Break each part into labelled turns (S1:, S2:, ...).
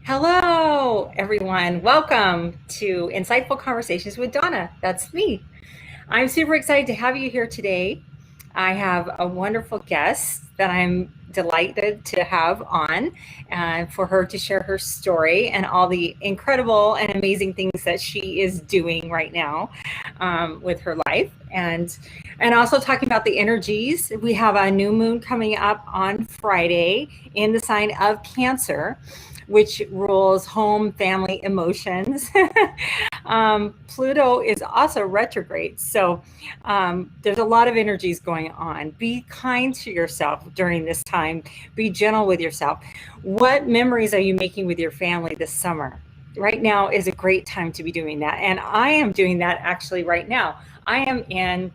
S1: Hello, everyone. Welcome to Insightful Conversations with Dawna. That's me. I'm super excited to have you here today. I have a wonderful guest that I'm delighted to have on and for her to share her story and all the incredible and amazing things that she is doing right now with her life and also talking about the energies. We have a new moon coming up on Friday in the sign of Cancer, which rules home, family, emotions. Pluto is also retrograde. So there's a lot of energies going on. Be kind to yourself during this time. Be gentle with yourself. What memories are you making with your family this summer? Right now is a great time to be doing that. And I am doing that actually right now. I am in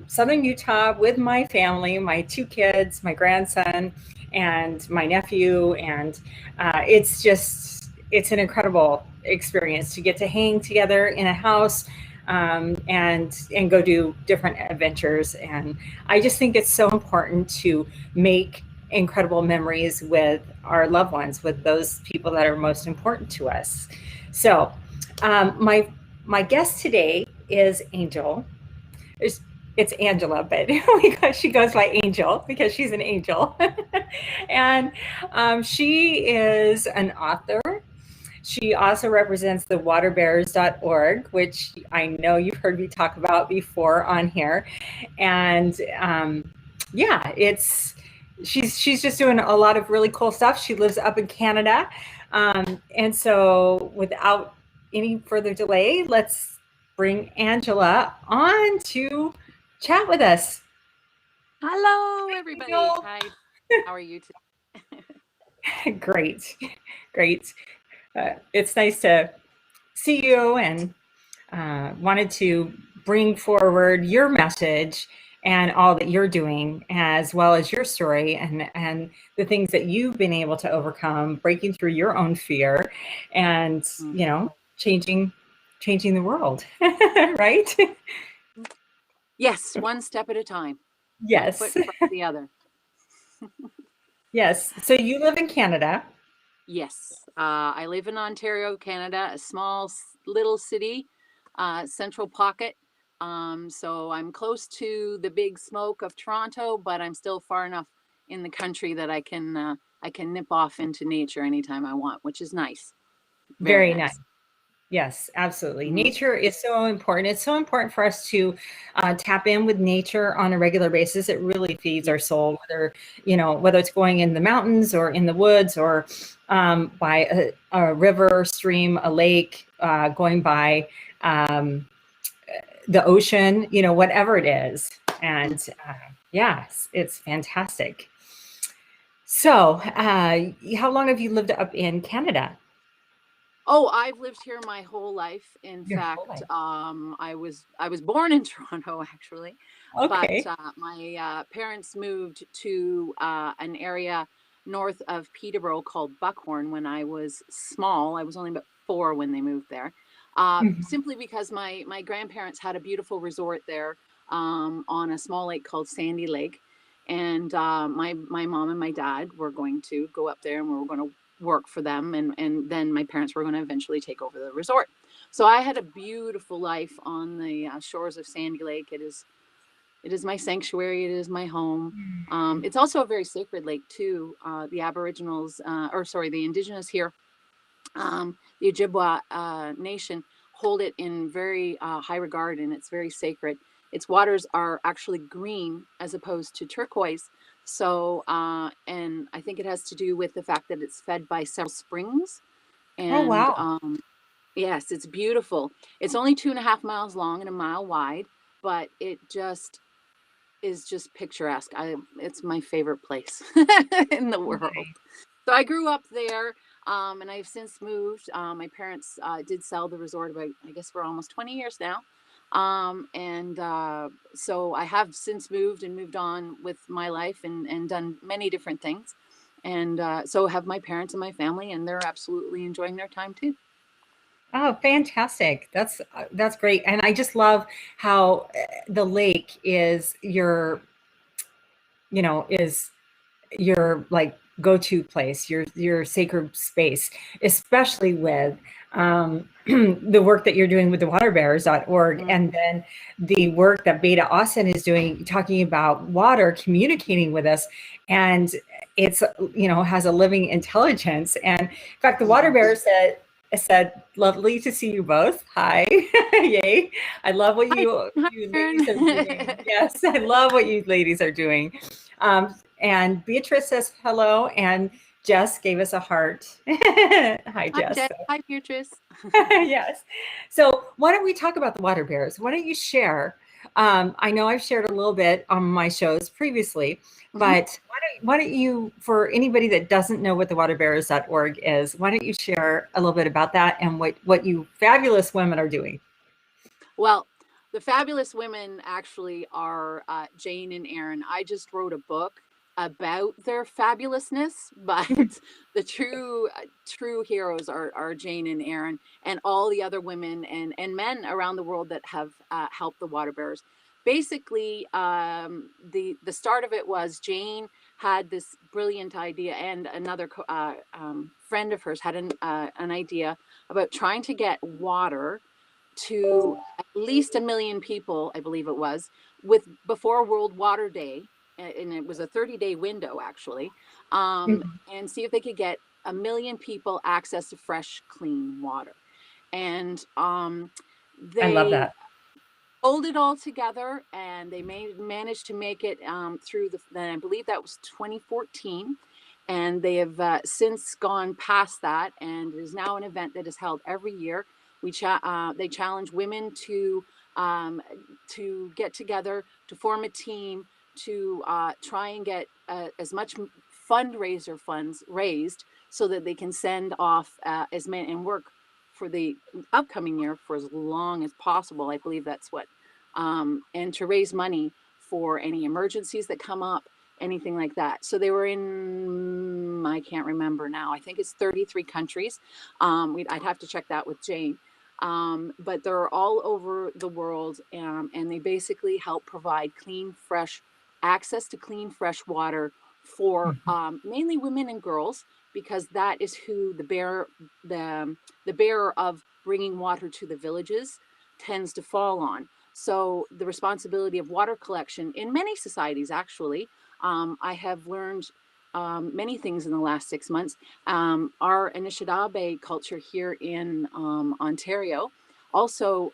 S1: southern Utah with my family, my two kids, my grandson, and my nephew. And it's an incredible experience to get to hang together in a house and go do different adventures. And I just think it's so important to make incredible memories with our loved ones, with those people that are most important to us. So my guest today is Angel. It's Angela, but she goes by Angel because she's an angel. And she is an author. She also represents the waterbearers.org, which I know you've heard me talk about before on here. And yeah, she's just doing a lot of really cool stuff. She lives up in Canada. And so without any further delay, let's bring Angela on to chat with us.
S2: Hello, everybody.
S1: Angel.
S2: Hi. How are you today?
S1: Great. It's nice to see you and wanted to bring forward your message and all that you're doing, as well as your story and the things that you've been able to overcome, breaking through your own fear and, changing the world, right?
S2: Yes, one step at a time.
S1: Yes.
S2: One foot in front of the other.
S1: Yes. So you live in Canada.
S2: Yes. I live in Ontario, Canada, a small little city, central pocket. So I'm close to the big smoke of Toronto, but I'm still far enough in the country that I can nip off into nature anytime I want, which is nice.
S1: Very nice. Yes, absolutely.
S2: Mm-hmm.
S1: Nature is so important. It's so important for us to tap in with nature on a regular basis. It really feeds our soul, whether it's going in the mountains or in the woods or by a river, stream, a lake, going by the ocean, whatever it is. And yes, it's fantastic. So how long have you lived up in Canada?
S2: Oh, I've lived here my whole life. In
S1: Your
S2: fact,
S1: whole life.
S2: I was born in Toronto actually, but
S1: Okay.
S2: my parents moved to an area north of Peterborough called Buckhorn when I was small. I was only about 4 when they moved there,
S1: Mhm.
S2: simply because my grandparents had a beautiful resort there on a small lake called Sandy Lake, and my mom and my dad were going to go up there and we were going to work for them, and then my parents were going to eventually take over the resort. So I had a beautiful life on the shores of Sandy Lake. It is my sanctuary. It is my home. It's also a very sacred lake too. The Aboriginals, the Indigenous here, the Ojibwa nation, hold it in very high regard, and it's very sacred. Its waters are actually green as opposed to turquoise. So, and I think it has to do with the fact that it's fed by several springs.
S1: Oh,
S2: And
S1: wow.
S2: yes, it's beautiful. It's only 2.5 miles long and a mile wide, but it just is just picturesque. It's my favorite place in the world. So I grew up there, and I've since moved. My parents did sell the resort about, I guess, for almost 20 years now. And so I have since moved and moved on with my life and done many different things. And so have my parents and my family, and they're absolutely enjoying their time too.
S1: Oh, fantastic. That's great. And I just love how the lake is your like go-to place, your sacred space, especially with the work that you're doing with the waterbearers.org, and then the work that Beta Austin is doing, talking about water, communicating with us, and it's, you know, has a living intelligence. And in fact, the water bear said, lovely to see you both. Hi. Yay. I love what you ladies are doing. Yes, I love what you ladies are doing. And Beatrice says hello, and Jess gave us a heart. Hi, Jess.
S2: Hi, Beatrice.
S1: Yes. So why don't we talk about the water bears? Why don't you share? I know I've shared a little bit on my shows previously, but why don't you, for anybody that doesn't know what the waterbearers.org is, why don't you share a little bit about that and what you fabulous women are doing?
S2: Well, the fabulous women actually are Jane and Erin. I just wrote a book about their fabulousness, but the true heroes are Jane and Erin, and all the other women and men around the world that have helped the water bearers. Basically, the start of it was Jane had this brilliant idea, and another friend of hers had an idea about trying to get water to at least 1 million people, I believe it was, before World Water Day, and it was a 30-day window actually, and see if they could get 1 million people access to fresh, clean water. And
S1: I love that.
S2: pulled it all together, and they managed to make it through I believe that was 2014. And they have since gone past that, and it is now an event that is held every year. They challenge women to get together, to form a team, to try and get as much fundraiser funds raised so that they can send off as many and work for the upcoming year for as long as possible. I believe that's what, and to raise money for any emergencies that come up, anything like that. So they were in, I can't remember now, I think it's 33 countries. I'd have to check that with Jane. But they're all over the world, and they basically help provide clean, fresh access to clean, fresh water for mainly women and girls, because that is who the bearer of bringing water to the villages tends to fall on. So the responsibility of water collection in many societies, actually, I have learned many things in the last 6 months. Our Anishinaabe culture here in Ontario, also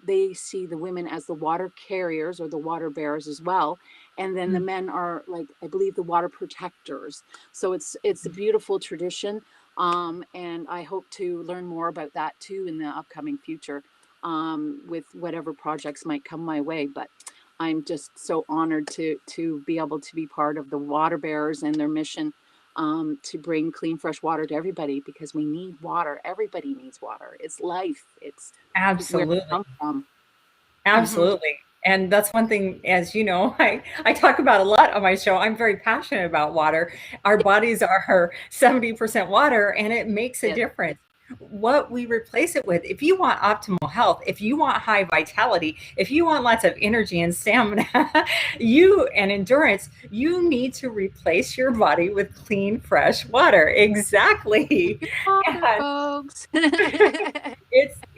S2: they see the women as the water carriers or the water bearers as well, and then the men are, like, I believe, the water protectors. So it's a beautiful tradition, and I hope to learn more about that too in the upcoming future, with whatever projects might come my way. But I'm just so honored to be able to be part of the water bearers and their mission to bring clean, fresh water to everybody, because we need water. Everybody needs water. It's life. It's
S1: absolutely
S2: where we come from.
S1: Absolutely. And that's one thing, as you know, I talk about a lot on my show. I'm very passionate about water. Our bodies are 70% water, and it makes a difference what we replace it with. If you want optimal health, if you want high vitality, if you want lots of energy and stamina, and endurance, you need to replace your body with clean, fresh water. Exactly.
S2: Folks.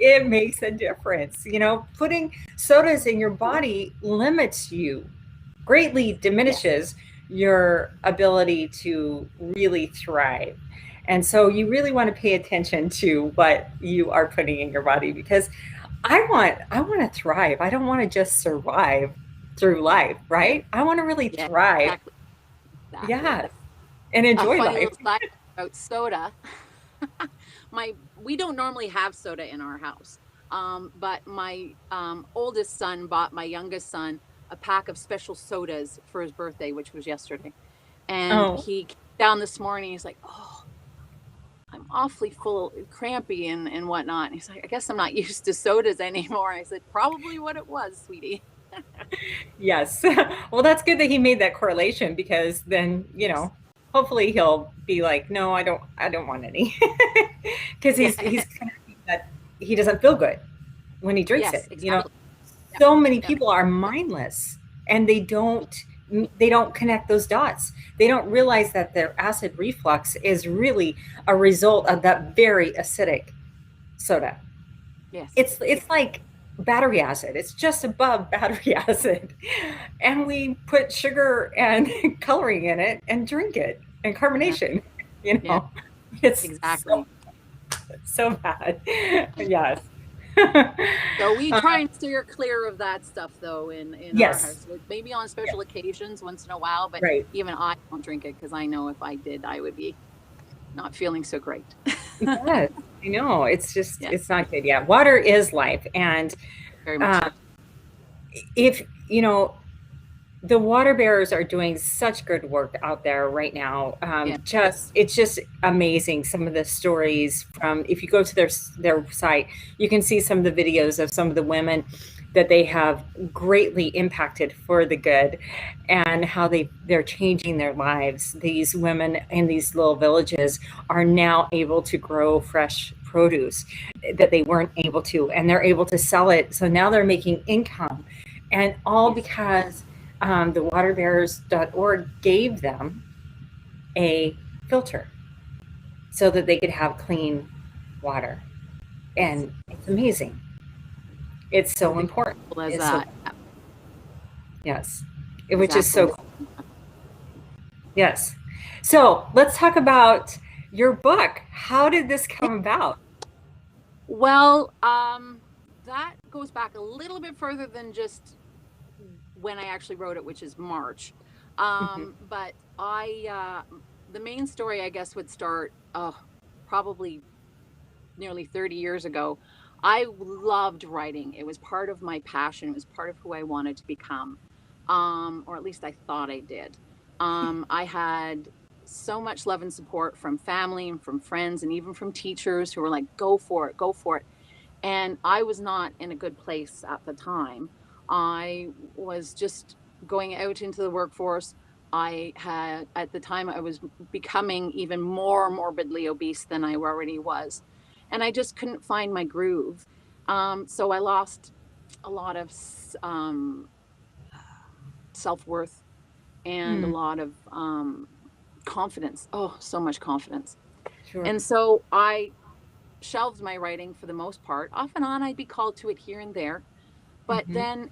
S1: It makes a difference. You know, putting sodas in your body limits you, greatly diminishes your ability to really thrive. And so you really want to pay attention to what you are putting in your body, because I want to thrive. I don't want to just survive through life, right? I want to really thrive.
S2: Exactly.
S1: Yeah. And enjoy
S2: funny
S1: life.
S2: Little side about soda. We don't normally have soda in our house. But my oldest son bought my youngest son a pack of special sodas for his birthday, which was yesterday. And he came down this morning, he's like, "Oh, I'm awfully full, crampy and whatnot." And he's like, "I guess I'm not used to sodas anymore." I said, "Probably what it was, sweetie."
S1: Yes. Well, that's good that he made that correlation, because then, you know, hopefully he'll be like, "No, I don't want any." Because he's kind of that he doesn't feel good when he drinks it.
S2: Exactly.
S1: You know, so many people are mindless, and they don't they don't connect those dots. They don't realize that their acid reflux is really a result of that very acidic soda.
S2: Yes.
S1: It's like battery acid. It's just above battery acid. And we put sugar and coloring in it and drink it and
S2: Yeah.
S1: carbonation. You
S2: Yeah.
S1: know, it's
S2: Exactly.
S1: so bad. Yes.
S2: So we try and steer clear of that stuff though in our
S1: Yes.
S2: house. Maybe on
S1: Yeah.
S2: special occasions once in a while, but
S1: Right.
S2: even I don't drink it because I know if I did, I would be not feeling so great.
S1: Yes. I know. It's just,
S2: Yeah,
S1: it's not good. Yeah. Water is life. And
S2: very much
S1: um,
S2: so.
S1: if, you know, the water bearers are doing such good work out there right now.
S2: Yeah.
S1: Just it's just amazing. Some of the stories from, if you go to their site, you can see some of the videos of some of the women that they have greatly impacted for the good, and how they're changing their lives. These women in these little villages are now able to grow fresh produce that they weren't able to, and they're able to sell it. So now they're making income, and all
S2: Yes.
S1: because the waterbearers.org gave them a filter so that they could have clean water.
S2: Yes.
S1: And it's amazing. It's so
S2: Something
S1: important.
S2: as simple as
S1: It's so,
S2: that. Yeah,
S1: yes, which is
S2: exactly.
S1: so cool. Yes. So let's talk about your book. How did this come about?
S2: Well, that goes back a little bit further than just when I actually wrote it, which is March.
S1: Mhm.
S2: But the main story, I guess, would start probably nearly 30 years ago. I loved writing. It was part of my passion. It was part of who I wanted to become, or at least I thought I did. I had so much love and support from family and from friends and even from teachers who were like, go for it, go for it. And I was not in a good place at the time. I was just going out into the workforce. I had, at the time, I was becoming even more morbidly obese than I already was. And I just couldn't find my groove. So I lost a lot of self worth and a
S1: Mm,
S2: lot of confidence. Oh, so much confidence.
S1: sure.
S2: And so I shelved my writing for the most part. Off and on, I'd be called to it here and there. But
S1: Hmm.
S2: then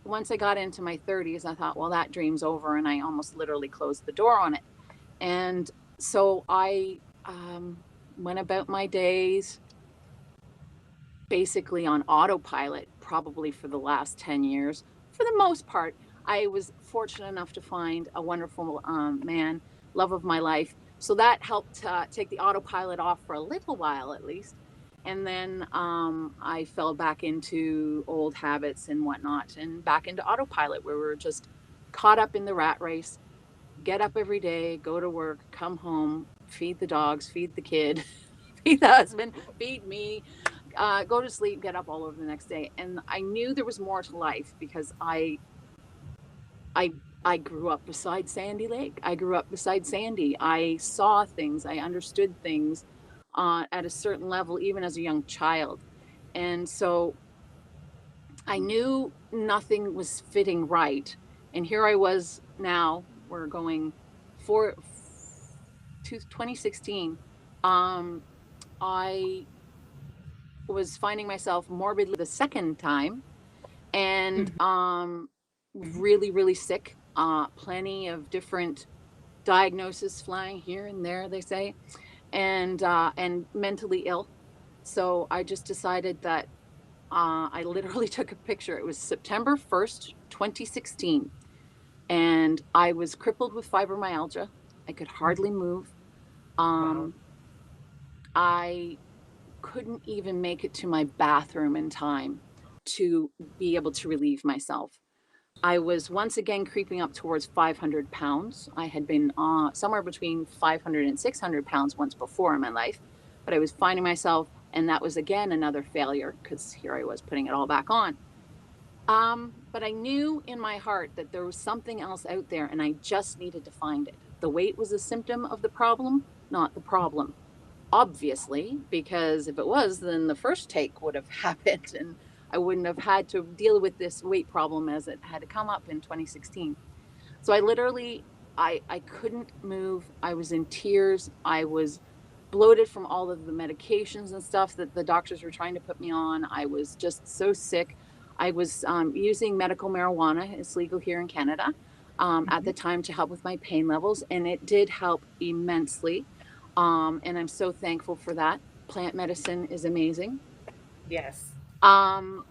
S2: once I got into my 30s, I thought, well, that dream's over. And I almost literally closed the door on it. And so I went about my days basically on autopilot, probably for the last 10 years. For the most part, I was fortunate enough to find a wonderful man, love of my life. So that helped take the autopilot off for a little while at least. And then I fell back into old habits and whatnot, and back into autopilot where we were just caught up in the rat race. Get up every day, go to work, come home, feed the dogs, feed the kid, feed the husband, feed me, go to sleep, get up all over the next day. And I knew there was more to life because I I grew up beside Sandy Lake. I grew up beside Sandy. I saw things. I understood things at a certain level, even as a young child. And so I knew nothing was fitting right. And here I was now. We're going for to 2016. Um, I was finding myself morbidly the second time and
S1: Hmm.
S2: really, really sick. Plenty of different diagnoses flying here and there, they say, and mentally ill. So I just decided that I literally took a picture. It was September 1st, 2016, and I was crippled with fibromyalgia. I could hardly move.
S1: Wow.
S2: Um, I couldn't even make it to my bathroom in time to be able to relieve myself. I was once again creeping up towards 500 pounds. I had been somewhere between 500 and 600 pounds once before in my life, but I was finding myself, and that was again another failure because here I was putting it all back on. But I knew in my heart that there was something else out there and I just needed to find it. The weight was a symptom of the problem, not the problem. Obviously, because if it was, then the first take would have happened and I wouldn't have had to deal with this weight problem as it had come up in 2016. So I literally, I couldn't move. I was in tears. I was bloated from all of the medications and stuff that the doctors were trying to put me on. I was just so sick. I was using medical marijuana. It's legal here in Canada at
S1: Mhm.
S2: the time to help with my pain levels, and it did help immensely. And I'm so thankful for that. Plant medicine is amazing.
S1: Yes.
S2: Um,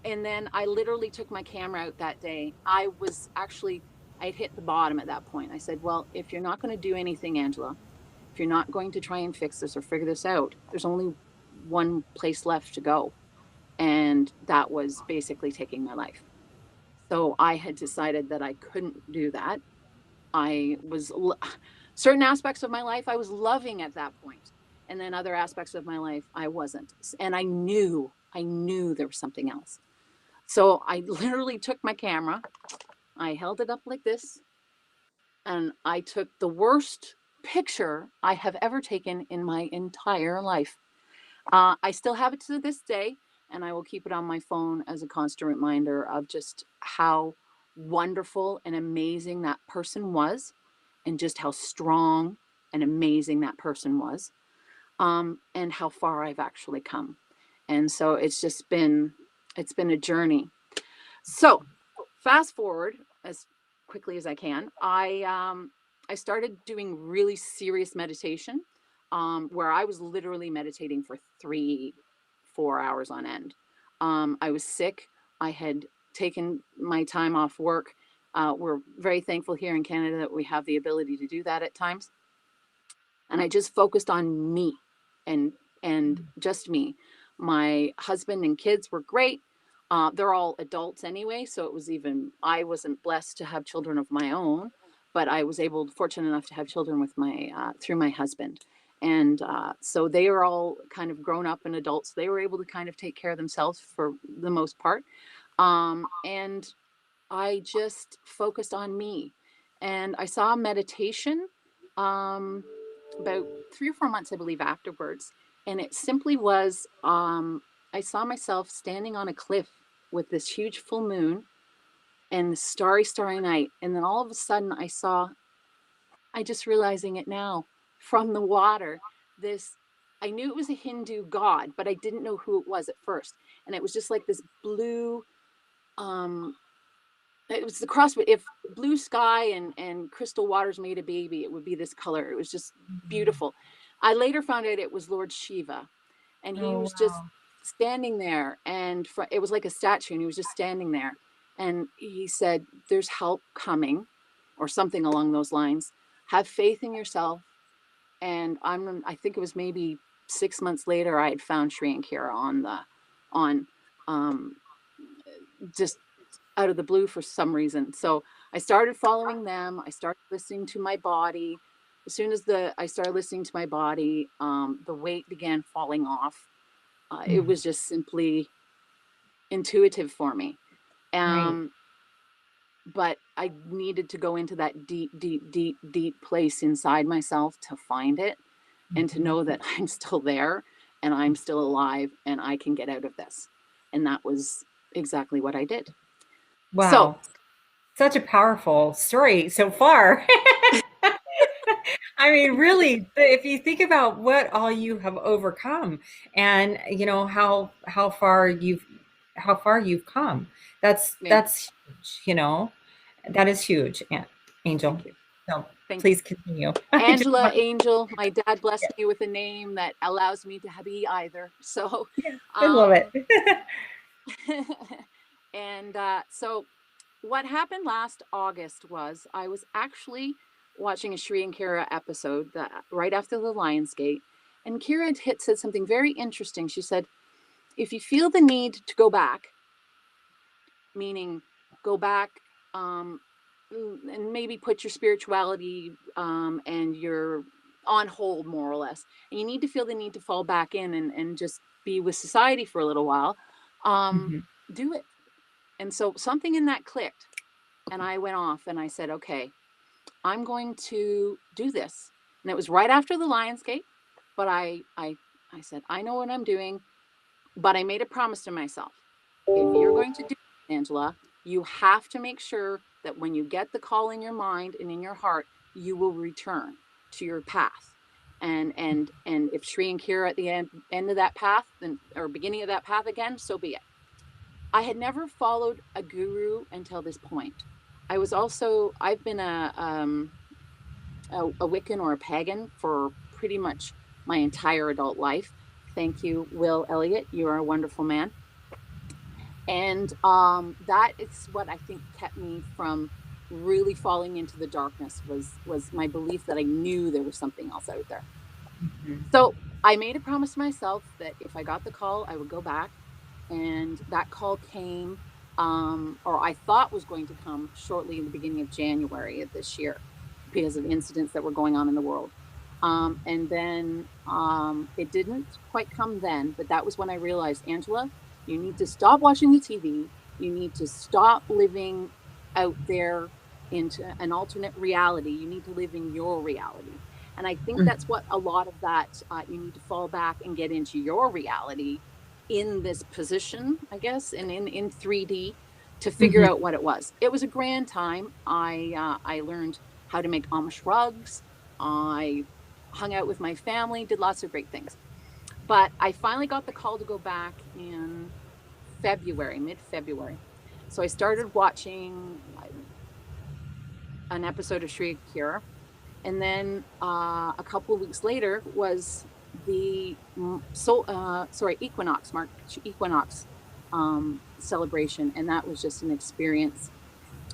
S2: and then I literally took my camera out that day. I'd hit the bottom at that point. I said, well, if you're not going to do anything, Angela, if you're not going to try and fix this or figure this out, there's only one place left to go. And that was basically taking my life. So I had decided that I couldn't do that. I was certain aspects of my life I was loving at that point, and then other aspects of my life I wasn't. And I knew there was something else. So I literally took my camera, I held it up like this, and I took the worst picture I have ever taken in my entire life. I still have it to this day, and I will keep it on my phone as a constant reminder of just how wonderful and amazing that person was, and just how strong and amazing that person was, and how far I've actually come. And so it's been a journey. So fast forward as quickly as I can. I started doing really serious meditation, where I was literally meditating for 4 hours on end. I was sick. I had taken my time off work. We're very thankful here in Canada that we have the ability to do that at times. And I just focused on me, and just me. My husband and kids were great. They're all adults anyway, so it was even I wasn't blessed to have children of my own, but I was fortunate enough to have children with my through my husband, and so they are all kind of grown up and adults. They were able to kind of take care of themselves for the most part, and I just focused on me, and I saw meditation. Um, about 3 or 4 months, I believe, afterwards. And it simply was I saw myself standing on a cliff with this huge full moon and the starry, starry night. And then all of a sudden, I just realizing it now from the water, this, I knew it was a Hindu god, but I didn't know who it was at first. And it was just like this blue, um, it was the cross. If blue sky and crystal waters made a baby, it would be this color. It was just beautiful. I later found out it was Lord Shiva, and he
S1: Oh,
S2: was just
S1: wow.
S2: standing there, and it was like a statue, and he was just standing there, and he said, "There's help coming," or something along those lines. Have faith in yourself. And I think it was maybe 6 months later, I had found Shri and Kira on um, just out of the blue for some reason. So I started following them. I started listening to my body. As soon as I started listening to my body, the weight began falling off. It
S1: Mm.
S2: was just simply intuitive for me.
S1: Right.
S2: Um, but I needed to go into that deep, deep, deep, deep place inside myself to find it, and to
S1: Mhm.
S2: know that I'm still there and I'm still alive and I can get out of this. And that was exactly what I did. So
S1: Wow. Such a powerful story so far. I mean, really, if you think about what all you have overcome and how far you've come,
S2: yeah,
S1: that's huge, that is huge, Angel.
S2: thank you.
S1: So
S2: Thank you.
S1: please continue. I just
S2: Angela
S1: want,
S2: Angel. My dad
S1: yeah,
S2: blessed me with a name that allows me to be either. So,
S1: yeah, I love
S2: um,
S1: it.
S2: and so what happened last August was I was actually watching a Shri and Kira episode right after the Lionsgate, and Kira had said something very interesting. She said, "If you feel the need to go back, meaning go back um, and maybe put your spirituality and your on hold more or less, and you need to feel the need to fall back in and just be with society for a little while, um,
S1: Mhm.
S2: do it." And so something in that clicked, and I went off and I said, okay, I'm going to do this. And it was right after the Lionsgate, but I said, I know what I'm doing, but I made a promise to myself. If you're going to do it, Angela, you have to make sure that when you get the call in your mind and in your heart, you will return to your path. And if Shri and Kira at the end of that path, then, or beginning of that path again, so be it. I had never followed a guru until this point. I've been a Wiccan or a pagan for pretty much my entire adult life. Thank you, Will Elliott. You are a wonderful man. And that is what I think kept me from really falling into the darkness, was my belief that I knew there was something else out there. Mm-hmm. So I made a promise to myself that if I got the call, I would go back. And that call came, or I thought was going to come shortly in the beginning of January of this year, because of incidents that were going on in the world. And then it didn't quite come then, but that was when I realized, Angela, you need to stop watching the TV. You need to stop living out there into an alternate reality. You need to live in your reality. And I think that's what a lot of that, you need to fall back and get into your reality in this position, I guess, and in 3D to figure out what it was. It was a grand time. I learned how to make Amish rugs. I hung out with my family, did lots of great things. But I finally got the call to go back in February, mid-February. So I started watching an episode of Shri Akira. And then a couple of weeks later was the Equinox, March Equinox celebration. And that was just an experience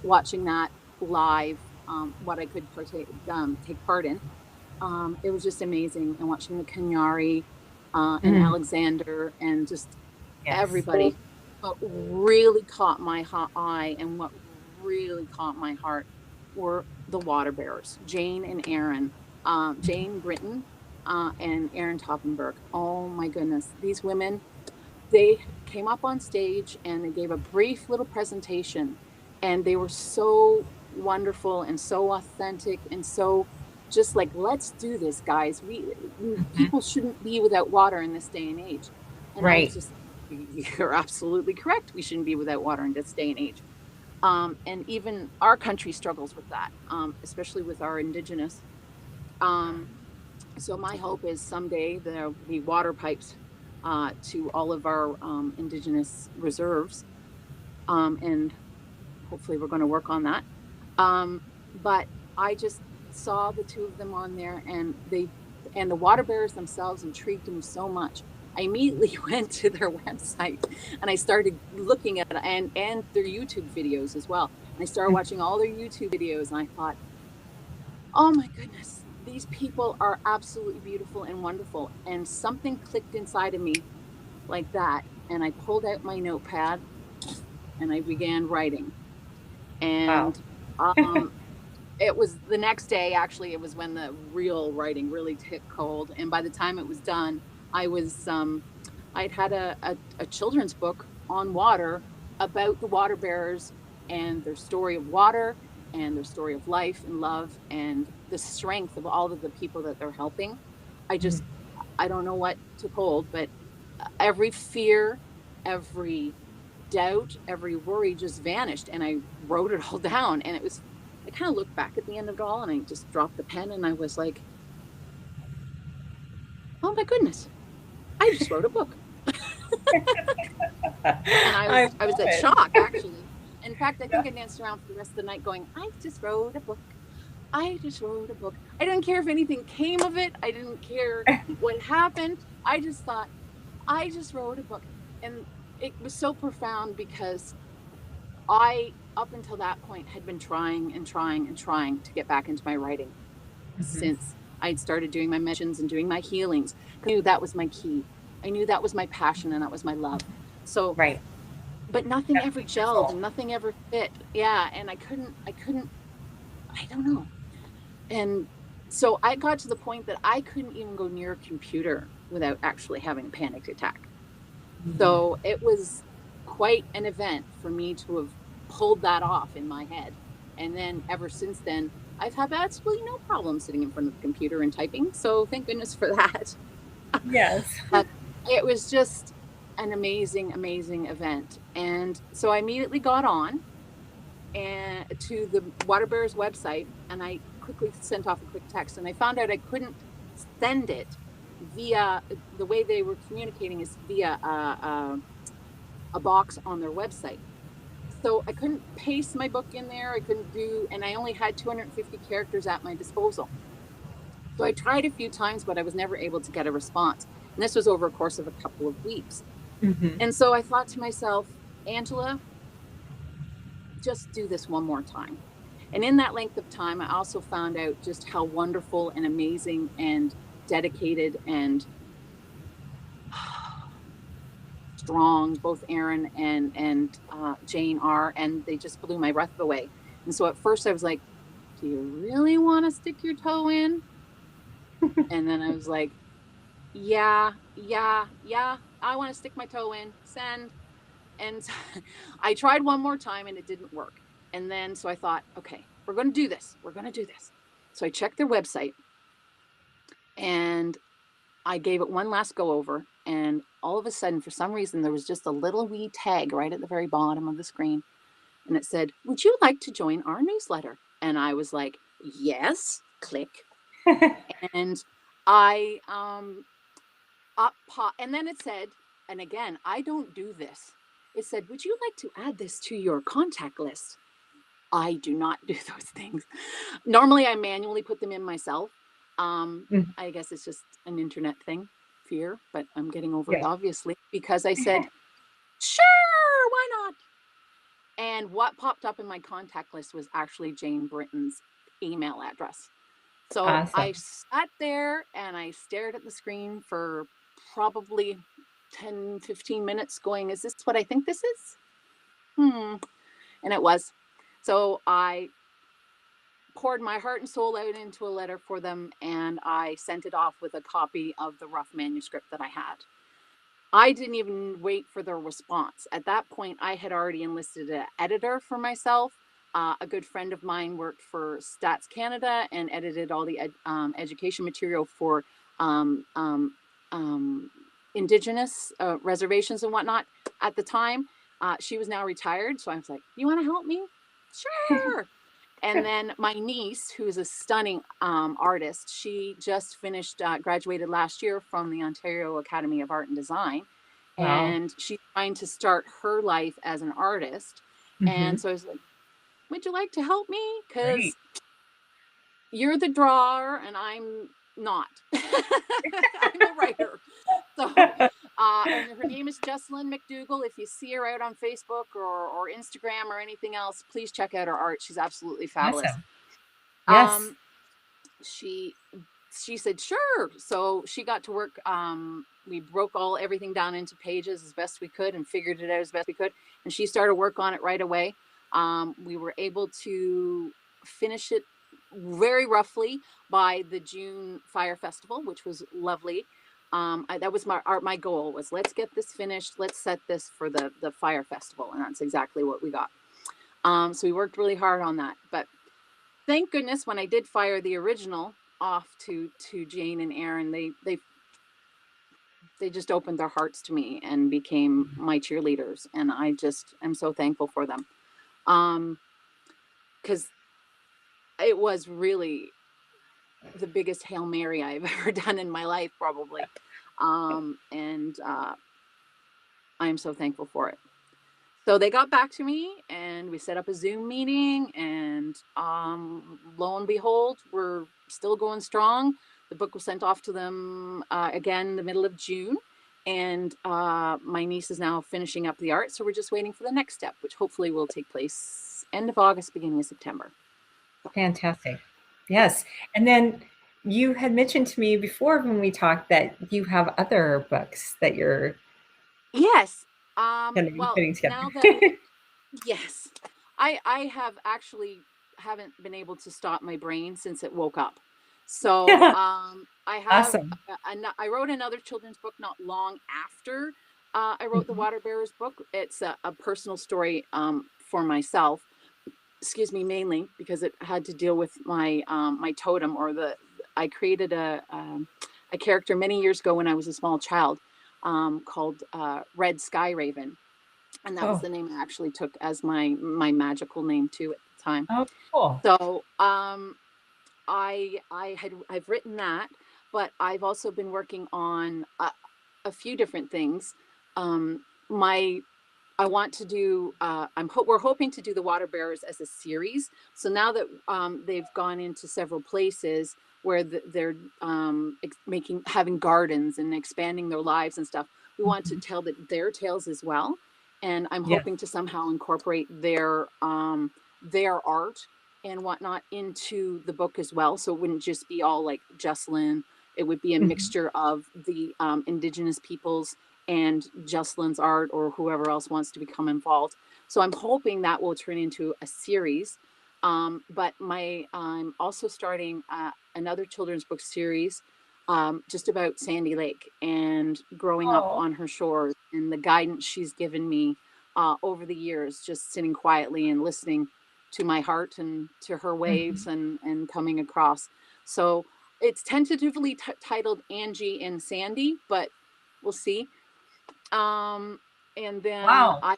S2: watching that live, what I could take part in. It was just amazing. And watching the Kanyari and Alexander and just everybody. What really caught my eye and what really caught my heart were the water bearers, Jane and Aaron, Jane Britton and Aaron Toppenberg. Oh my goodness. These women, they came up on stage and they gave a brief little presentation, and they were so wonderful and so authentic and so just like, let's do this, guys. People shouldn't be without water in this day and age. And I was just, you're absolutely correct. We shouldn't be without water in this day and age. And even our country struggles with that, especially with our Indigenous. So my hope is someday there will be water pipes to all of our Indigenous reserves. And hopefully we're going to work on that. But I just saw the two of them on there, and the water bearers themselves intrigued me so much. I immediately went to their website and I started looking at it and their YouTube videos as well. And I started watching all their YouTube videos, and I thought, oh my goodness, these people are absolutely beautiful and wonderful. And something clicked inside of me like that. And I pulled out my notepad and I began writing. And it was the next day, actually, it was when the real writing really took hold. And by the time it was done, I'd had a children's book on water about the water bearers and their story of water and their story of life and love and the strength of all of the people that they're helping. I don't know what to hold, but every fear, every doubt, every worry just vanished, and I wrote it all down. And I kind of looked back at the end of it all, and I just dropped the pen, and I was like, oh my goodness, I just wrote a book. And I was at shock, actually. In fact, I think I danced around for the rest of the night going, I just wrote a book. I just wrote a book. I didn't care if anything came of it. I didn't care what happened. I just thought, I just wrote a book. And it was so profound because I, up until that point, had been trying to get back into my writing since I'd started doing my missions and doing my healings. I knew that was my key. I knew that was my passion and that was my love. So, but nothing ever gelled and nothing ever fit. Yeah. And I couldn't, I don't know. And so I got to the point that I couldn't even go near a computer without actually having a panic attack. So it was quite an event for me to have pulled that off in my head. And then ever since then, I've had absolutely no problem sitting in front of the computer and typing. So thank goodness for that.
S1: Yes.
S2: But it was just an amazing, amazing event. And so I immediately got on and to the Water Bears website, and I quickly sent off a quick text, and I found out I couldn't send it via the way they were communicating is via a box on their website. So I couldn't paste my book in there. I couldn't do, and I only had 250 characters at my disposal. So I tried a few times, but I was never able to get a response. And this was over a course of a couple of weeks.
S1: Mm-hmm.
S2: And so I thought to myself, Angela, just do this one more time. And in that length of time, I also found out just how wonderful and amazing and dedicated and strong both Aaron and Jane are, and they just blew my breath away. And so at first I was like, do you really want to stick your toe in? And then I was like, yeah, I want to stick my toe in, send. And I tried one more time and it didn't work. And then so I thought, okay, we're going to do this. We're going to do this. So I checked their website and I gave it one last go over. And all of a sudden, for some reason, there was just a little wee tag right at the very bottom of the screen. And it said, would you like to join our newsletter? And I was like, yes, click. And I, and then it said, and again, I don't do this. It said, would you like to add this to your contact list? I do not do those things. Normally, I manually put them in myself. I guess it's just an internet thing, fear, but I'm getting over it, obviously, because I said, sure, why not? And what popped up in my contact list was actually Jane Britton's email address. So awesome. I sat there and I stared at the screen for probably 10, 15 minutes going, is this what I think this is? And it was. So I poured my heart and soul out into a letter for them, and I sent it off with a copy of the rough manuscript that I had. I didn't even wait for their response. At that point, I had already enlisted an editor for myself. A good friend of mine worked for Stats Canada and edited all the education material for Indigenous reservations and whatnot at the time. She was now retired, so I was like, you want to help me? Sure. And then my niece, who is a stunning artist, she just finished, graduated last year from the Ontario Academy of Art and Design. Wow. And she's trying to start her life as an artist. And so I was like, would you like to help me? Because you're the drawer and I'm not. I'm the writer. So, and her name is Jessalyn McDougall. If you see her out on Facebook or Instagram or anything else, please check out her art. She's absolutely fabulous. Awesome. Yes. She said, sure. So she got to work. We broke everything down into pages as best we could and figured it out as best we could. And she started work on it right away. We were able to finish it very roughly by the June Fire Festival, which was lovely. That was my goal was, let's get this finished. Let's set this for the Fire Festival. And that's exactly what we got. So we worked really hard on that. But thank goodness when I did fire the original off to Jane and Aaron, they just opened their hearts to me and became my cheerleaders. And I just am so thankful for them. Because it was really the biggest Hail Mary I've ever done in my life, probably. And I'm so thankful for it. So they got back to me and we set up a Zoom meeting, and lo and behold, we're still going strong. The book was sent off to them again the middle of June, and my niece is now finishing up the art. So we're just waiting for the next step, which hopefully will take place end of August, beginning of September.
S1: Fantastic. Yes. And then you had mentioned to me before when we talked that you have other books that you're putting together.
S2: Now that yes, I have actually haven't been able to stop my brain since it woke up. So I have awesome. I wrote another children's book not long after I wrote the Water Bearers book. It's a personal story for myself. Excuse me, mainly because it had to deal with my my totem, or I created a character many years ago when I was a small child called Red Sky Raven, and that was
S1: Oh,
S2: the name I actually took as my magical name too at the time.
S1: oh, cool.
S2: So I've written that, but I've also been working on a few different things. My I want to do. We're hoping to do the Water Bearers as a series. So now that they've gone into several places where they're having gardens and expanding their lives and stuff, we want to
S1: Mhm.
S2: tell their tales as well. And I'm
S1: Yes.
S2: hoping to somehow incorporate their art and whatnot into the book as well. So it wouldn't just be all like Jesslyn. It would be a
S1: Mhm.
S2: mixture of the Indigenous peoples and Jocelyn's art or whoever else wants to become involved. So I'm hoping that will turn into a series. But I'm also starting another children's book series just about Sandy Lake and growing up
S1: Oh.
S2: on her shores and the guidance she's given me over the years, just sitting quietly and listening to my heart and to her waves
S1: Mhm.
S2: and coming across. So it's tentatively titled Angie and Sandy, but we'll see. Um, and then
S1: Wow.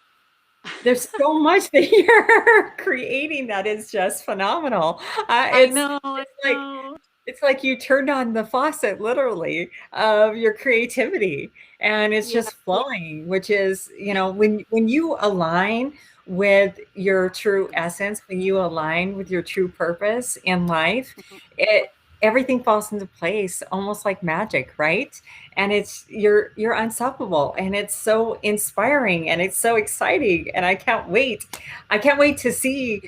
S1: There's so much that you're creating that is just phenomenal.
S2: I know, I
S1: It's like
S2: know.
S1: it's like you turned on the faucet literally of your creativity and it's
S2: Yeah,
S1: just flowing, which is, when you align with your true essence, when you align with your true purpose in life, it everything falls into place almost like magic, right? And you're unstoppable and it's so inspiring and it's so exciting and I can't wait to see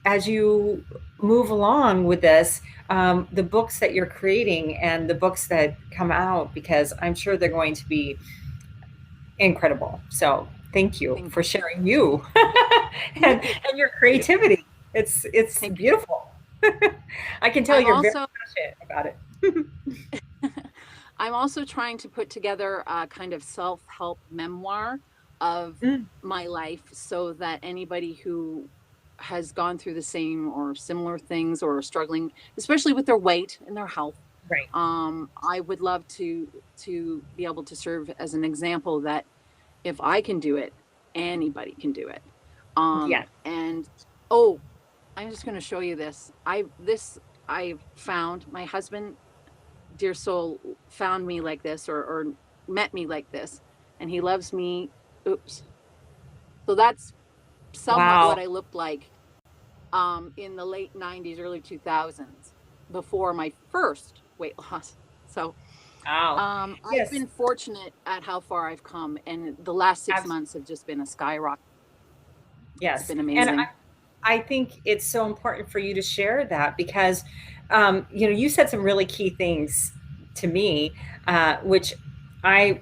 S1: as you move along with this, the books that you're creating and the books that come out, because I'm sure they're going to be incredible. So thank you
S2: thank
S1: for sharing you
S2: you.
S1: and your
S2: Thank you.
S1: creativity. It's
S2: Thank you.
S1: beautiful. I can tell
S2: I'm
S1: you're very
S2: also
S1: passionate about it.
S2: I'm also trying to put together a kind of self-help memoir of
S1: Mm,
S2: my life so that anybody who has gone through the same or similar things or struggling, especially with their weight and their health,
S1: right.
S2: I would love to be able to serve as an example that if I can do it, anybody can do it.
S1: Yes.
S2: And oh, I'm just going to show you this. I found my husband, dear soul, found me like this or met me like this, and he loves me. Oops. So that's somewhat what
S1: Wow.
S2: I looked like in the late 90s, early 2000s, before my first weight loss. So
S1: Wow.
S2: I've
S1: Yes.
S2: been fortunate at how far I've come, and the last 6 months
S1: Absolutely.
S2: have just been a skyrocket. It's
S1: Yes.
S2: been
S1: And
S2: amazing.
S1: I think it's so important for you to share that because, you said some really key things to me, which I,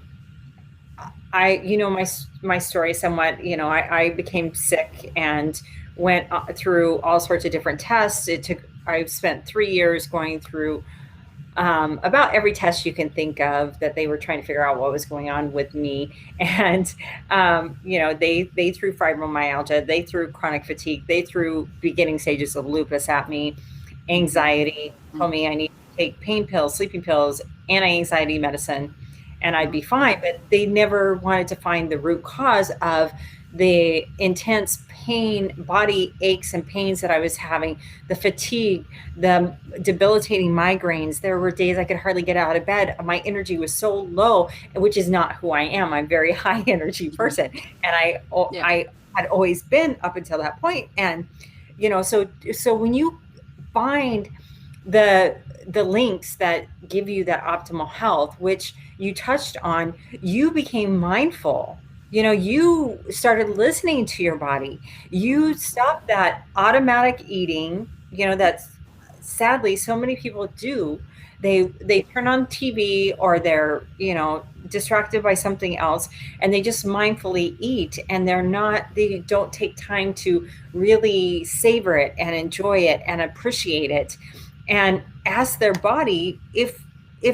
S1: my story somewhat. I became sick and went through all sorts of different tests. I spent 3 years going through about every test you can think of that they were trying to figure out what was going on with me. And, they threw fibromyalgia, they threw chronic fatigue, they threw beginning stages of lupus at me,
S2: Mm-hmm.
S1: anxiety, told me I need to take pain pills, sleeping pills, anti-anxiety medicine, and I'd be fine. But they never wanted to find the root cause of the intense pain, body aches and pains that I was having, the fatigue, the debilitating migraines. There were days I could hardly get out of bed. My energy was so low, which is not who I am. I'm a very high energy
S2: Mm-hmm.
S1: person, and
S2: Yeah,
S1: I had always been up until that point. And so when you find the the links that give you that optimal health, which you touched on, you became mindful. You started listening to your body. You
S2: mm-hmm.
S1: stopped that automatic eating, that's sadly so many people do. They turn on TV or they're, distracted by something else, and they just mindfully eat, and they don't take time to really savor it and enjoy it and appreciate it and ask their body if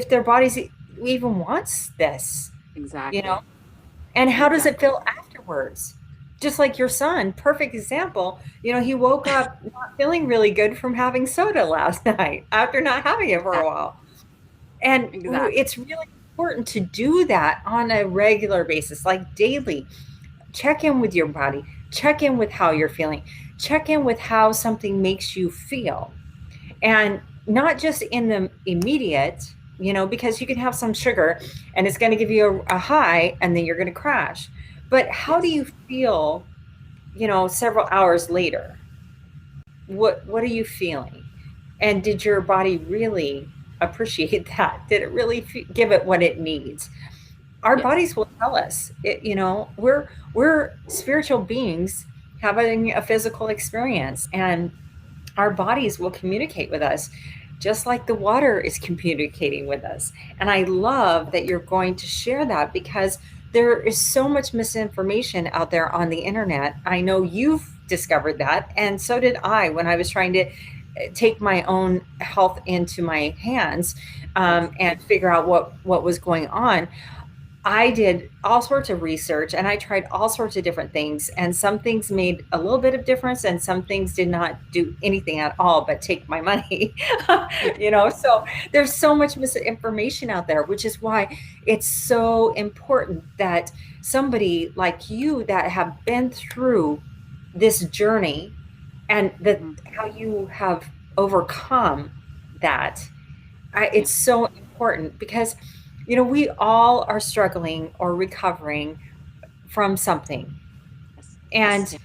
S1: their bodies even wants this, you know
S2: Exactly,
S1: and how does it
S2: exactly.
S1: feel afterwards? Just like your son, perfect example. He woke up not feeling really good from having soda last night after not having it for a
S2: Exactly.
S1: while. And
S2: Exactly.
S1: it's really important to do that on a regular basis, like daily. Check in with your body, check in with how you're feeling, check in with how something makes you feel. And not just in the immediate, because you can have some sugar and it's going to give you a high and then you're going to crash. But how do
S2: Yes.
S1: you feel, several hours later? What are you feeling? And did your body really appreciate that? Did it really give it what it needs? Our
S2: Yes.
S1: bodies will tell us. We're spiritual beings having a physical experience, and our bodies will communicate with us just like the water is communicating with us. And I love that you're going to share that, because there is so much misinformation out there on the internet. I know you've discovered that, and so did I when I was trying to take my own health into my hands,
S2: Yes.
S1: and figure out what was going on. I did all sorts of research and I tried all sorts of different things, and some things made a little bit of difference and some things did not do anything at all but take my money.
S2: Yeah.
S1: So there's so much misinformation out there, which is why it's so important that somebody like you that have been through this journey, and that
S2: Hmm.
S1: how you have overcome that.
S2: Yeah.
S1: It's so important because, we all are struggling or recovering from something.
S2: Yes.
S1: And
S2: Yeah.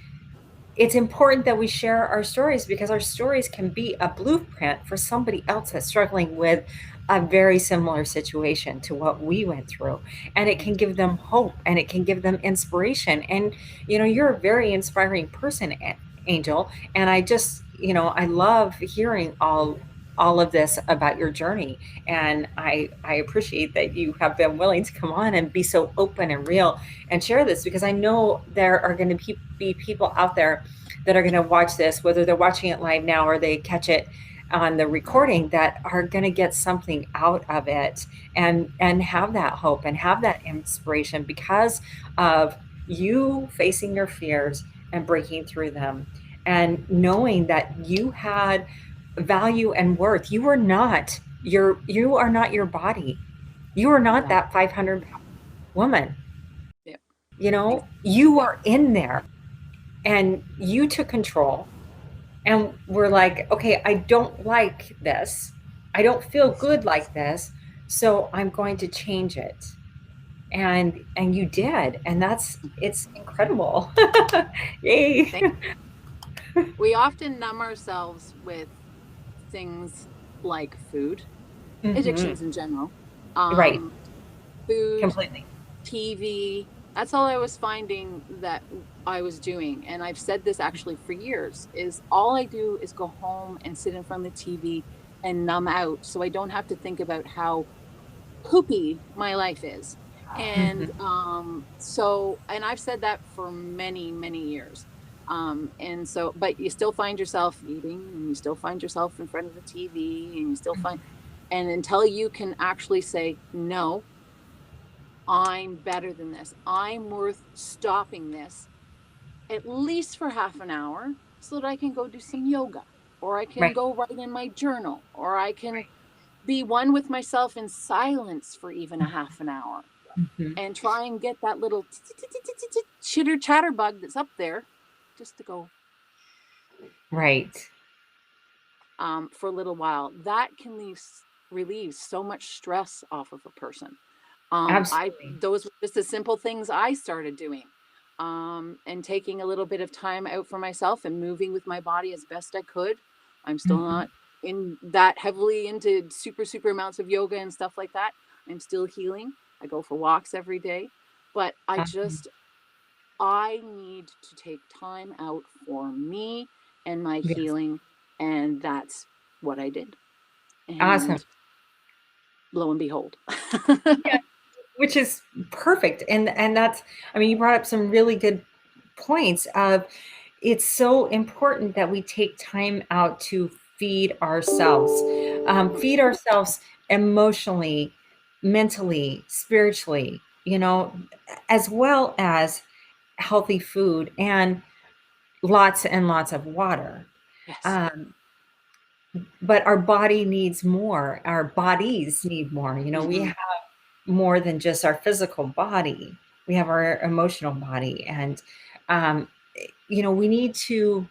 S1: it's important that we share our stories, because our stories can be a blueprint for somebody else that's struggling with a very similar situation to what we went through. And it can give them hope and it can give them inspiration. And, you're a very inspiring person, Angel. And I love hearing all of this about your journey. And I appreciate that you have been willing to come on and be so open and real and share this, because I know there are going to be people out there that are going to watch this, whether they're watching it live now or they catch it on the recording, that are going to get something out of it, and have that hope and have that inspiration because of you facing your fears and breaking through them, and knowing that you had value and worth. You are not your body. You are not
S2: Exactly.
S1: that 500-pound woman.
S2: Yeah.
S1: You are in there, and you took control, and we're like, okay, I don't like this. I don't feel good like this. So I'm going to change it. And you did. And it's incredible. Yay.
S2: Thank We often numb ourselves with things like food,
S1: Hmm.
S2: addictions in general,
S1: Right.
S2: um, food,
S1: Completely.
S2: TV. That's all I was finding that I was doing. And I've said this actually for years, is all I do is go home and sit in front of the TV and numb out so I don't have to think about how poopy my life is. And
S1: Hmm.
S2: and I've said that for many, many years. And so, but you still find yourself eating and you still find yourself in front of the TV and you still find, and until you can actually say, no, I'm better than this, I'm worth stopping this at least for half an hour so that I can go do some yoga, or I can
S1: Right.
S2: go write in my journal, or I can be one with myself in silence for even a half an hour
S1: Hmm.
S2: and try and get that little chitter chatter bug that's up there just to go
S1: Right.
S2: for a little while. That can relieve so much stress off of a person. I
S1: Absolutely.
S2: Those were just the simple things I started doing, and taking a little bit of time out for myself and moving with my body as best I could. I'm still
S1: Hmm.
S2: not in that heavily into super amounts of yoga and stuff like that. I'm still healing. I go for walks every day, but I need to take time out for me and my
S1: Yes.
S2: healing, and that's what I did.
S1: Awesome.
S2: And lo and behold.
S1: Yeah. Which is perfect. And that's, I mean, you brought up some really good points of, it's so important that we take time out to feed ourselves emotionally, mentally, spiritually, as well as healthy food and lots of water.
S2: Yes.
S1: Um, but our body needs more. Our bodies need more. We
S2: Hmm.
S1: more than just our physical body. We have our emotional body. And, um, we need to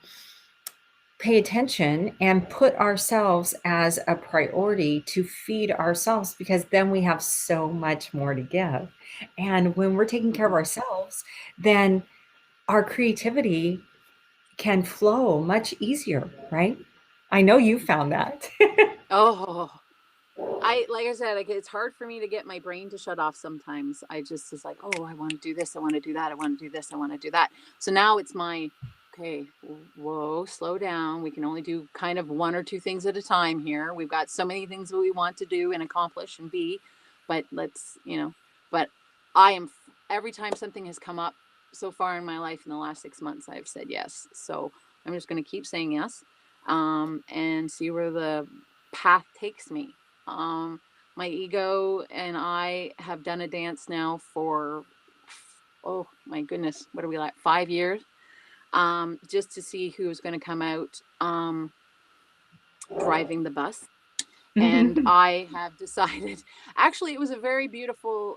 S1: pay attention and put ourselves as a priority to feed ourselves, because then we have so much more to give. And when we're taking care of ourselves, then our creativity can flow much easier, right? I know you found that.
S2: Oh, like I said, like it's hard for me to get my brain to shut off sometimes. I just is like, oh, I want to do this, I want to do that, I want to do this, I want to do that. So now it's my, okay, whoa, slow down. We can only do kind of one or two things at a time here. We've got so many things that we want to do and accomplish and be, but let's, but I am, every time something has come up so far in my life in the last 6 months, I've said yes. So I'm just going to keep saying yes, and see where the path takes me. My ego and I have done a dance now for, oh my goodness, what are we like, 5 years? Just to see who's going to come out driving the bus. And I have decided, actually, it was a very beautiful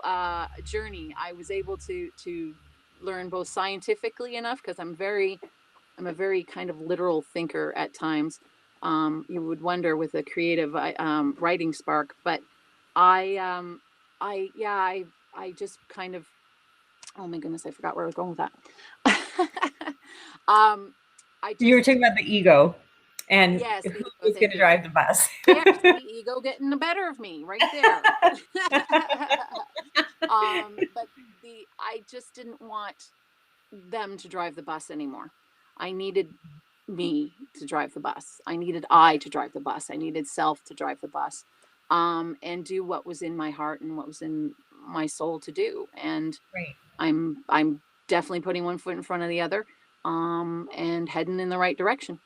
S2: journey. I was able to learn both scientifically enough, because I'm a very kind of literal thinker at times. You would wonder with a creative writing spark, but I just kind of, oh my goodness, I forgot where I was going with that.
S1: You were talking about the ego and
S2: Yes,
S1: who
S2: the ego,
S1: was going
S2: thank
S1: to
S2: you.
S1: drive the bus.
S2: There's the ego getting the better of me right there. But I just didn't want them to drive the bus anymore. I needed me to drive the bus. I needed I to drive the bus. I needed self to drive the bus, and do what was in my heart and what was in my soul to do. And
S1: Right.
S2: I'm definitely putting one foot in front of the other, and heading in the right direction.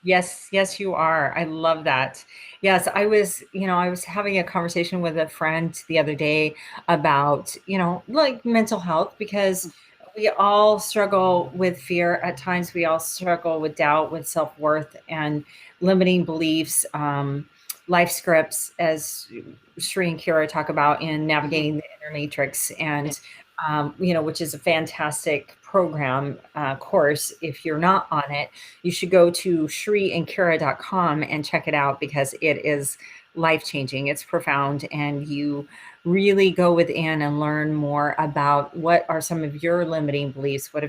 S1: Yes, yes, you are. I love that. Yes, I was having a conversation with a friend the other day about, like mental health, because we all struggle with fear at times. We all struggle with doubt, with self-worth, and limiting beliefs, life scripts, as Shri and Kira talk about in
S2: Mm-hmm.
S1: Navigating the Inner Matrix.
S2: Yeah.
S1: And which is a fantastic program course. If you're not on it, you should go to shriandkira.com and check it out, because it is life changing. It's profound, and you really go within and learn more about what are some of your limiting beliefs. What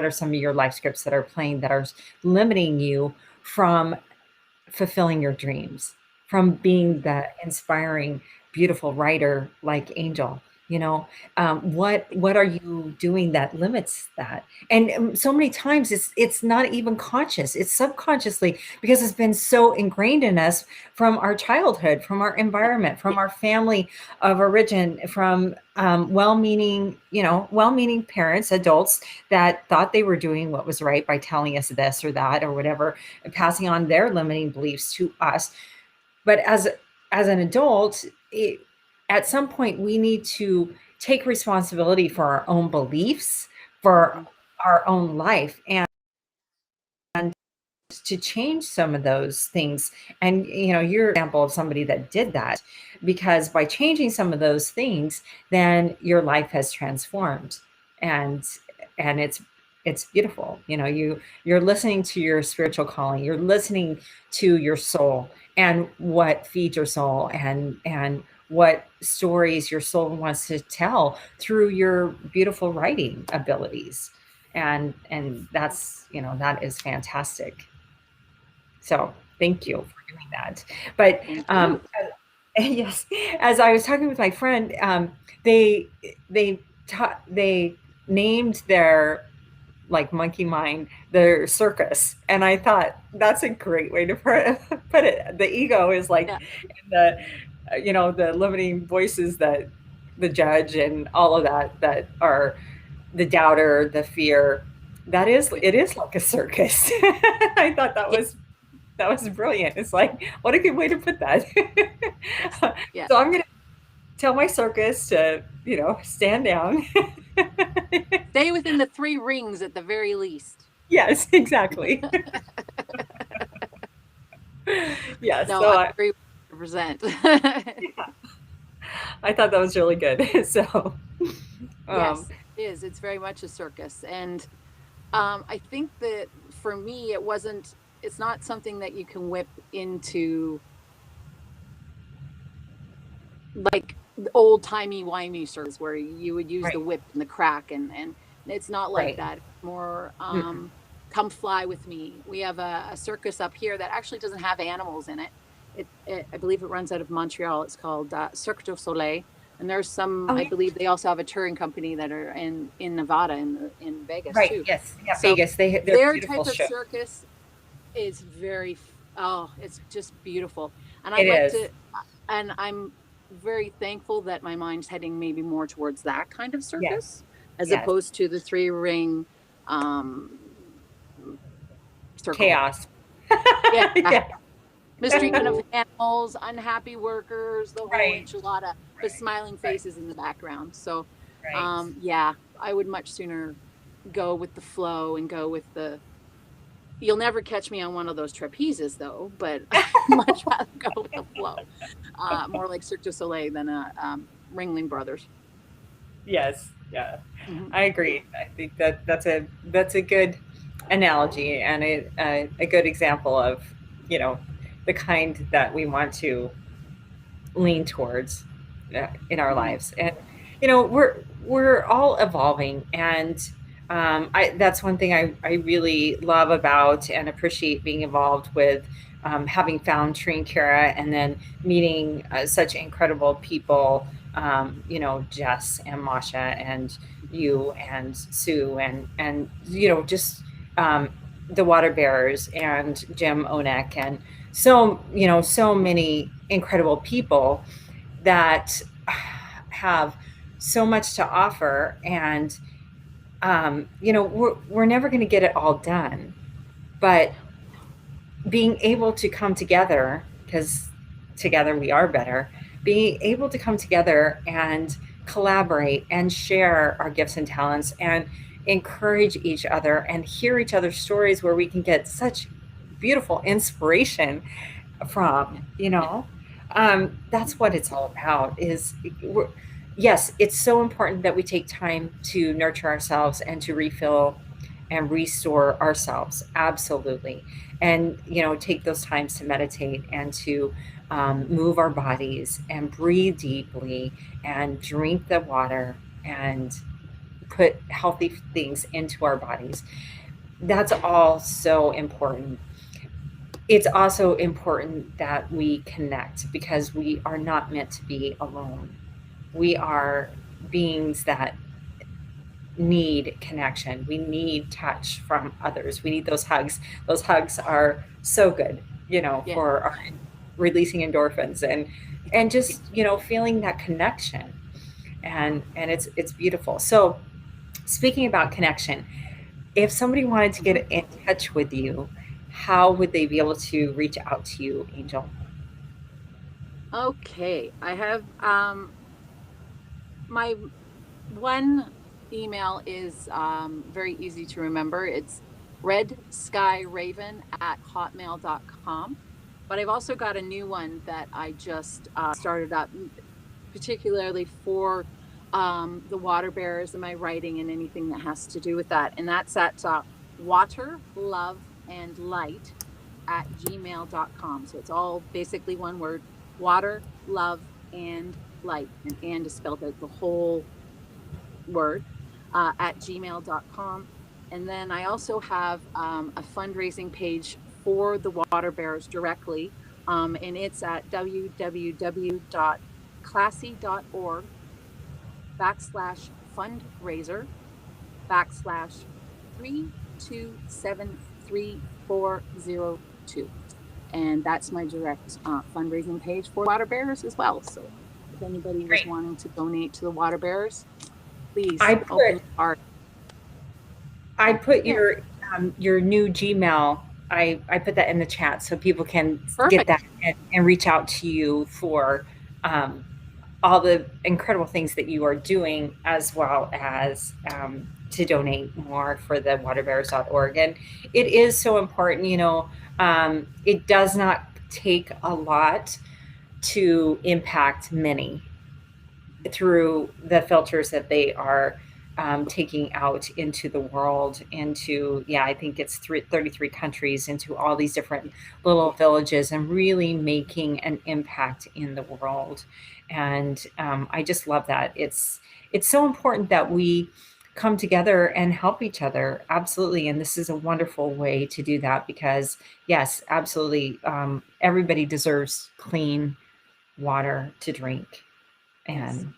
S1: are some of your life scripts that are playing, that are limiting you from fulfilling your dreams, from being the inspiring, beautiful writer like Angel. What are you doing that limits that? And so many times it's not even conscious; it's subconsciously, because it's been so ingrained in us from our childhood, from our environment, from our family of origin, from well-meaning parents, adults that thought they were doing what was right by telling us this or that or whatever, and passing on their limiting beliefs to us. But as an adult, at some point we need to take responsibility for our own beliefs, for
S2: Mm-hmm.
S1: our own life, and to change some of those things. And you're an example of somebody that did that, because by changing some of those things, then your life has transformed. And it's beautiful. You're listening to your spiritual calling, you're listening to your soul, and what feeds your soul, and what stories your soul wants to tell through your beautiful writing abilities. And that is fantastic. So thank you for doing that. But
S2: Thank you.
S1: yes, as I was talking with my friend, they they named their, like, monkey mind, their circus, and I thought that's a great way to put it. The ego is like
S2: Yeah.
S1: the the limiting voices, that the judge and all of that are the doubter, the fear. It is like a circus. I thought
S2: Yeah.
S1: that was brilliant. It's like, what a good way to put that.
S2: Yes. Yeah.
S1: So I'm going to tell my circus to, stand down.
S2: Stay within the 3 rings at the very least.
S1: Yes, exactly. Yes.
S2: No,
S1: So
S2: I agree 100%.
S1: I thought that was really good. So, um,
S2: Yes, it is. It's very much a circus. And I think that for me, it's not something that you can whip into like old timey wimey circus where you would use the
S1: right,
S2: whip and the crack, and it's not like
S1: right.
S2: that. It's more
S1: Mm-mm.
S2: come fly with me. We have a circus up here that actually doesn't have animals in it. I believe it runs out of Montreal. It's called Cirque du Soleil, and there's some.
S1: Oh,
S2: I
S1: yeah.
S2: believe they also have a touring company that are in Nevada in Vegas
S1: Right.
S2: too.
S1: Yes. Yeah.
S2: So
S1: Vegas. They're
S2: their
S1: beautiful
S2: type of
S1: show.
S2: circus is oh, it's just beautiful. And
S1: It
S2: I'd like
S1: is.
S2: to, and I'm very thankful that my mind's heading maybe more towards that kind of
S1: Yes.
S2: circus as
S1: Yes.
S2: opposed to the three ring um, circle.
S1: Chaos.
S2: Yeah.
S1: Yeah.
S2: Mistreatment of animals, unhappy workers, the whole
S1: Right.
S2: enchilada, but
S1: Right.
S2: smiling
S1: Right.
S2: faces in the background. So,
S1: Right.
S2: yeah, I would much sooner go with the flow and go with the. You'll never catch me on one of those trapezes, though. But I'd much rather go with the flow, more like Cirque du Soleil than a Ringling Brothers.
S1: Yes. Yeah.
S2: Hmm.
S1: I agree. I think that that's a good analogy and a good example of, you know, the kind that we want to lean towards in our
S2: Hmm.
S1: lives. And we're all evolving, and that's one thing I really love about and appreciate being involved with, having found Tree and Kara, and then meeting such incredible people, Jess and Masha and you and Sue, and just um, the water bearers and Jim Onek, and so many incredible people that have so much to offer. And we're never going to get it all done, but being able to come together, because together we are better, being able to come together and collaborate and share our gifts and talents and encourage each other and hear each other's stories, where we can get such beautiful inspiration from, that's what it's all about. Yes, it's so important that we take time to nurture ourselves and to refill and restore ourselves, absolutely. And take those times to meditate and to move our bodies and breathe deeply and drink the water and put healthy things into our bodies. That's all so important. It's also important that we connect, because we are not meant to be alone. We are beings that need connection. We need touch from others. We need those hugs. Those hugs are so good,
S2: Yeah.
S1: for our releasing endorphins, and just, feeling that connection. And it's beautiful. So, speaking about connection, if somebody wanted to
S2: Mhm.
S1: get in touch with you, how would they be able to reach out to you, Angel?
S2: Okay. I have my one email is very easy to remember. It's redskyraven@hotmail.com. But I've also got a new one that I just started up, particularly for the water bearers and my writing and anything that has to do with that. And that's at water, love, and light at gmail.com. So it's all basically one word: water, love, and light. And is spelled out the whole word at gmail.com. And then I also have a fundraising page for the water bearers directly. And it's at www.classy.org/fundraiser/3273402. And that's my direct fundraising page for water bearers as well. So if anybody was
S1: Great.
S2: wanting to donate to the water bearers, please
S1: I
S2: open
S1: put
S2: the heart.
S1: I put
S2: Yeah,
S1: your new Gmail. I put that in the chat so people can get that
S2: perfect.
S1: and reach out to you for um, all the incredible things that you are doing, as well as to donate more for the waterbearers.org. And it is so important. It does not take a lot to impact many. through the filters that they are taking out into the world, into, yeah, I think it's 33 countries, into all these different little villages, and really making an impact in the world. And I just love that. It's so important that we come together and help each other. Absolutely. And this is a wonderful way to do that, because yes, absolutely. Everybody deserves clean water to drink.
S2: Yes.
S1: And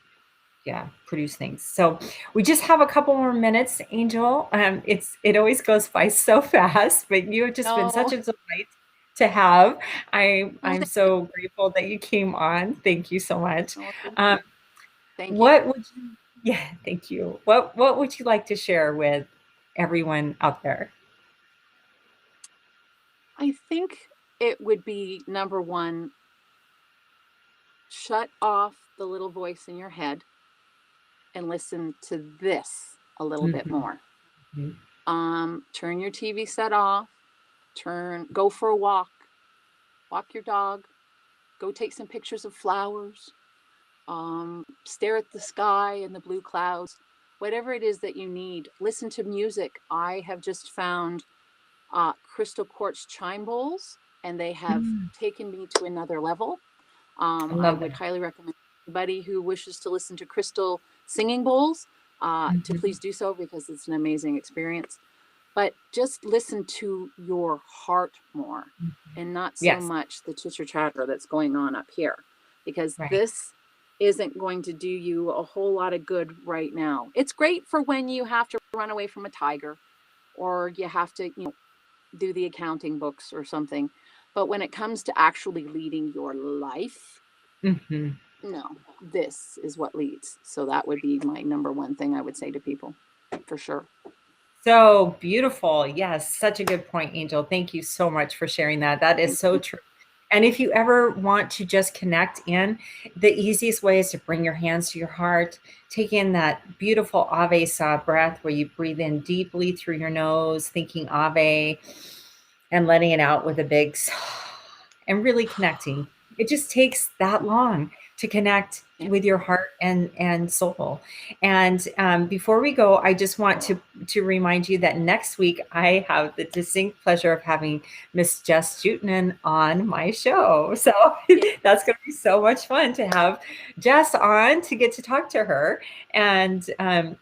S1: yeah, produce things. So we just have a couple more minutes, Angel. It always goes by so fast, but you have just been such
S2: No.
S1: a delight to have.
S2: Oh,
S1: I'm so grateful that you came on. Thank you so much.
S2: oh, thank
S1: Um,
S2: you. Thank you.
S1: what would you? Yeah, thank you. What would you like to share with everyone out there?
S2: I think it would be number one, shut off the little voice in your head and listen to this a little bit
S1: Mhm,
S2: more.
S1: mhm.
S2: Turn your TV set off, go for a walk, walk your dog, go take some pictures of flowers, stare at the sky and the blue clouds, whatever it is that you need. Listen to music. I have just found crystal quartz chime bowls, and they have
S1: Mm,
S2: taken me to another level.
S1: I
S2: I
S1: love
S2: would
S1: that.
S2: highly recommend anybody who wishes to listen to crystal singing bowls to
S1: Mhm.
S2: please do so, because it's an amazing experience. But just listen to your heart more,
S1: Mhm.
S2: and not so
S1: Yes,
S2: much the chitter chatter that's going on up here, because
S1: right.
S2: this isn't going to do you a whole lot of good right now. It's great for when you have to run away from a tiger, or you have to, do the accounting books or something. But when it comes to actually leading your life,
S1: Mhm.
S2: no, this is what leads. So that would be my number one thing I would say to people, for sure.
S1: So beautiful. Yes, such a good point, Angel. Thank you so much for sharing that. That is
S2: Thank
S1: so
S2: you.
S1: true. And if you ever want to just connect in, the easiest way is to bring your hands to your heart, take in that beautiful Ave Sa breath, where you breathe in deeply through your nose, thinking Ave, and letting it out with a big sigh, and really connecting. It just takes that long to connect
S2: Yeah.
S1: with your heart and soul. And before we go, I just want to remind you that next week I have the distinct pleasure of having Miss Jess Jutman on my show. So
S2: Yeah.
S1: that's going to be so much fun to have Jess on, to get to talk to her and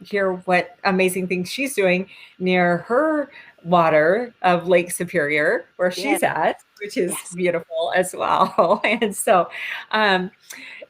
S1: hear what amazing things she's doing near her water of Lake Superior, where
S2: Yeah.
S1: she's at, which is
S2: Yes.
S1: beautiful as well. And so, um,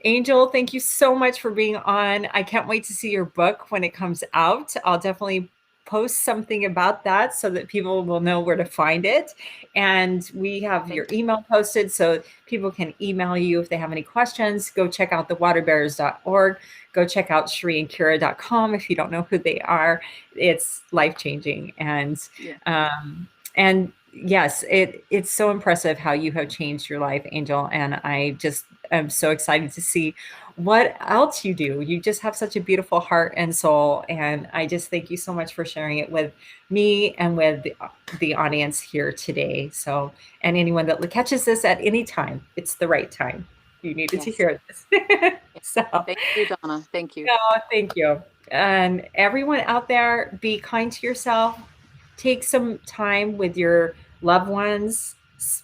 S1: Angel, thank you so much for being on. I can't wait to see your book when it comes out. I'll definitely post something about that so that people will know where to find it. And we have your
S2: Thank you.
S1: email posted so people can email you if they have any questions. Go check out thewaterbearers.org. Go check out ShreeandKira.com if you don't know who they are. It's life-changing.
S2: Yeah.
S1: And yes, it's so impressive how you have changed your life, Angel. And I just am so excited to see what else you do. You just have such a beautiful heart and soul. And I just thank you so much for sharing it with me and with the audience here today. So, and anyone that catches this at any time, it's the right time. You needed to
S2: Yes.
S1: hear this.
S2: Yeah.
S1: So,
S2: Thank you, Donna. Thank you.
S1: no, thank you. And everyone out there, be kind to yourself. Take some time with your loved ones.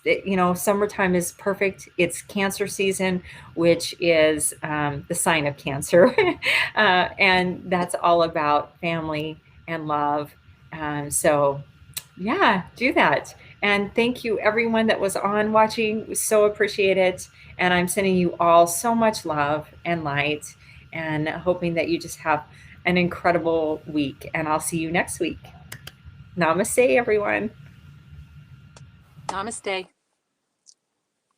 S1: You know, summertime is perfect. It's cancer season, which is the sign of cancer. And that's all about family and love. So, yeah, do that. And thank you, everyone that was on watching. We so appreciate it. And I'm sending you all so much love and light, and hoping that you just have an incredible week. And I'll see you next week. Namaste, everyone.
S2: Namaste.